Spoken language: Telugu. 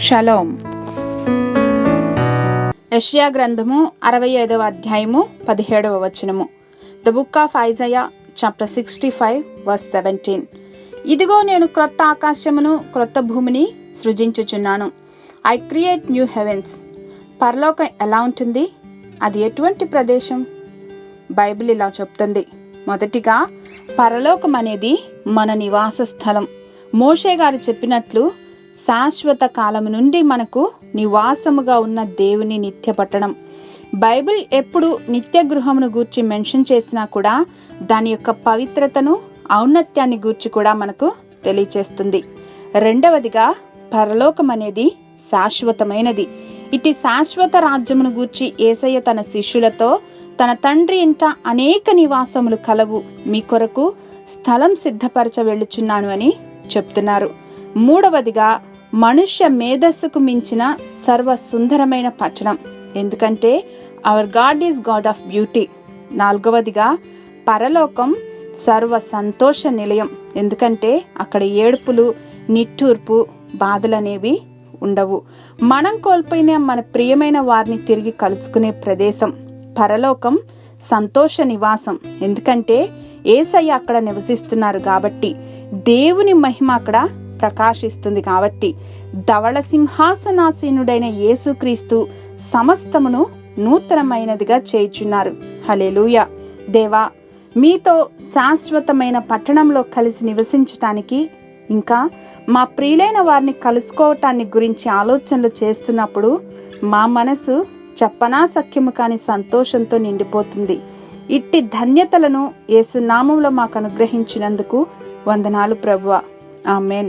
షలోం. యెషయా గ్రంథము 65వ అధ్యాయము 17వ వచనము. The book of Isaiah chapter 65 verse 17. ఇదిగో నేను క్రొత్త ఆకాశమును క్రొత్త భూమిని సృజించుచున్నాను. I create new heavens. పరలోకం ఎలా ఉంటుంది? అది ఎటువంటి ప్రదేశం? బైబిల్ ఇలా చెప్తుంది. మొదటిగా పరలోకం అనేది మన నివాస స్థలం. మోషే గారు చెప్పినట్లు శాశ్వత కాలం నుండి మనకు నివాసముగా ఉన్న దేవుని నిత్య పట్టణం. బైబిల్ ఎప్పుడు నిత్య గృహమును గూర్చి మెన్షన్ చేసినా కూడా దాని యొక్క పవిత్రతను, ఔన్నత్యాన్ని గూర్చి కూడా మనకు తెలియచేస్తుంది. రెండవదిగా పరలోకం అనేది శాశ్వతమైనది. ఇటు శాశ్వత రాజ్యమును గూర్చి యేసయ్య తన శిష్యులతో తన తండ్రి ఇంట అనేక నివాసములు కలవు, మీ కొరకు స్థలం సిద్ధపరచ వెళ్ళుచున్నాను అని చెప్తున్నారు. మూడవదిగా మనుష్య మేధస్సుకు మించిన సర్వ సుందరమైన పట్టణం, ఎందుకంటే hour God is God of beauty. నాలుగవదిగా పరలోకం సర్వ సంతోష నిలయం, ఎందుకంటే అక్కడ ఏడుపులు, నిట్టూర్పు, బాధలనేవి ఉండవు. మనం కోల్పోయిన మన ప్రియమైన వారిని తిరిగి కలుసుకునే ప్రదేశం. పరలోకం సంతోష నివాసం, ఎందుకంటే యేసయ్య అక్కడ నివసిస్తున్నారు కాబట్టి, దేవుని మహిమ అక్కడ ప్రకాశిస్తుంది కాబట్టి, ధవళ సింహాసనాసీనుడైన యేసుక్రీస్తు సమస్తమును నూతనమైనదిగా చేయుచున్నారు. హల్లెలూయా. దేవా, మీతో శాశ్వతమైన పట్టణంలో కలిసి నివసించటానికి, ఇంకా మా ప్రియులైన వారిని కలుసుకోవటాన్ని గురించి ఆలోచనలు చేస్తున్నప్పుడు మా మనసు చెప్పనా సఖ్యము కాని సంతోషంతో నిండిపోతుంది. ఇట్టి ధన్యతలను యేసు నామములో మాకు అనుగ్రహించినందుకు వందనాలు ప్రభువా. ఆమేన్.